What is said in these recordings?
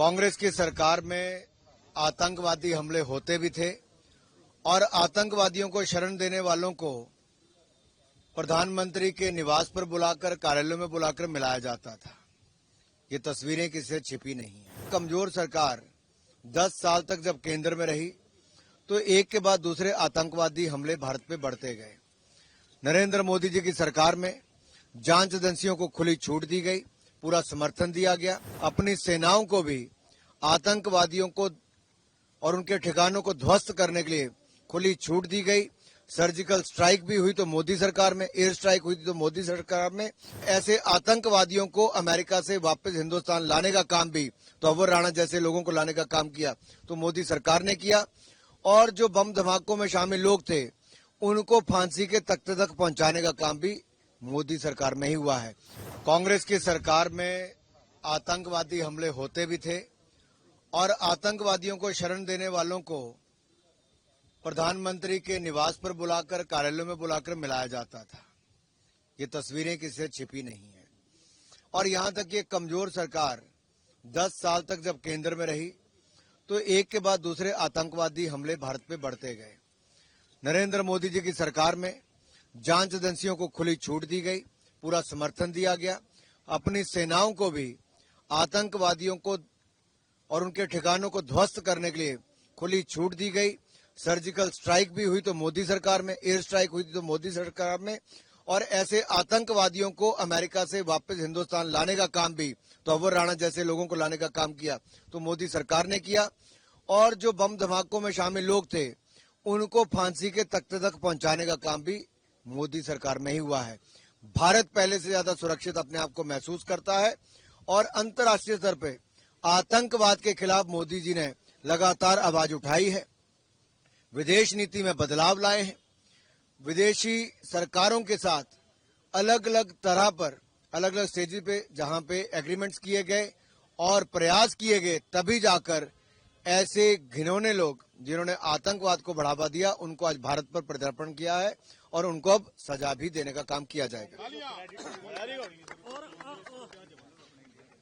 कांग्रेस की सरकार में आतंकवादी हमले होते भी थे और आतंकवादियों को शरण देने वालों को प्रधानमंत्री के निवास पर बुलाकर, कार्यालयों में बुलाकर मिलाया जाता था। ये तस्वीरें किसी से छिपी नहीं है। कमजोर सरकार 10 साल तक जब केंद्र में रही तो एक के बाद दूसरे आतंकवादी हमले भारत पे बढ़ते गए। नरेंद्र मोदी जी की सरकार में जांच एजेंसियों को खुली छूट दी गई, पूरा समर्थन दिया गया। अपनी सेनाओं को भी आतंकवादियों को और उनके ठिकानों को ध्वस्त करने के लिए खुली छूट दी गई। सर्जिकल स्ट्राइक भी हुई तो मोदी सरकार में, एयर स्ट्राइक हुई तो मोदी सरकार में। ऐसे आतंकवादियों को अमेरिका से वापस हिंदुस्तान लाने का काम भी तो अवर राणा जैसे लोगों को लाने का काम किया तो मोदी सरकार ने किया। और जो बम धमाकों में शामिल लोग थे उनको फांसी के तख्ते तक पहुंचाने का काम भी मोदी सरकार में ही हुआ है। कांग्रेस की सरकार में आतंकवादी हमले होते भी थे और आतंकवादियों को शरण देने वालों को प्रधानमंत्री के निवास पर बुलाकर, कार्यालयों में बुलाकर मिलाया जाता था। ये तस्वीरें किसी से छिपी नहीं है। और यहां तक कि कमजोर सरकार 10 साल तक जब केंद्र में रही तो एक के बाद दूसरे आतंकवादी हमले भारत पे बढ़ते गए। नरेंद्र मोदी जी की सरकार में जांच एजेंसियों को खुली छूट दी गई, पूरा समर्थन दिया गया। अपनी सेनाओं को भी आतंकवादियों को और उनके ठिकानों को ध्वस्त करने के लिए खुली छूट दी गई। सर्जिकल स्ट्राइक भी हुई तो मोदी सरकार में, एयर स्ट्राइक हुई तो मोदी सरकार में। और ऐसे आतंकवादियों को अमेरिका से वापस हिंदुस्तान लाने का काम भी तो अवर राणा जैसे लोगों को लाने का काम किया तो मोदी सरकार ने किया। और जो बम धमाकों में शामिल लोग थे उनको फांसी के तख्ते तक पहुंचाने का काम भी मोदी सरकार में ही हुआ है। भारत पहले से ज्यादा सुरक्षित अपने आप को महसूस करता है और अंतर्राष्ट्रीय स्तर पे आतंकवाद के खिलाफ मोदी जी ने लगातार आवाज उठाई है, विदेश नीति में बदलाव लाए हैं, विदेशी सरकारों के साथ अलग अलग तरह पर, अलग अलग स्टेज पे जहां पे एग्रीमेंट्स किए गए और प्रयास किए गए, तभी जाकर ऐसे घिनौने लोग जिन्होंने आतंकवाद को बढ़ावा दिया उनको आज भारत पर प्रत्यर्पण किया है और उनको अब सजा भी देने का काम किया जाएगा।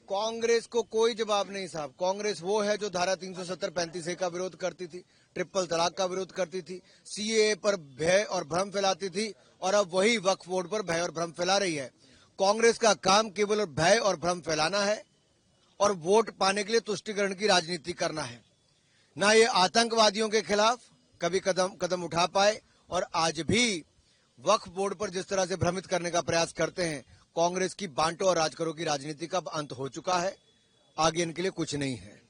कांग्रेस को कोई जवाब नहीं साहब। कांग्रेस वो है जो धारा 370-35A का विरोध करती थी, ट्रिपल तलाक का विरोध करती थी, सीएए पर भय और भ्रम फैलाती थी और अब वही वक्फ बोर्ड पर भय और भ्रम फैला रही है। कांग्रेस का काम केवल भय और भ्रम फैलाना है और वोट पाने के लिए तुष्टीकरण की राजनीति करना है। ना ये आतंकवादियों के खिलाफ कभी कदम उठा पाए और आज भी वक्फ बोर्ड पर जिस तरह से भ्रमित करने का प्रयास करते हैं। कांग्रेस की बांटो और राज करो की राजनीति का अब अंत हो चुका है, आगे इनके लिए कुछ नहीं है।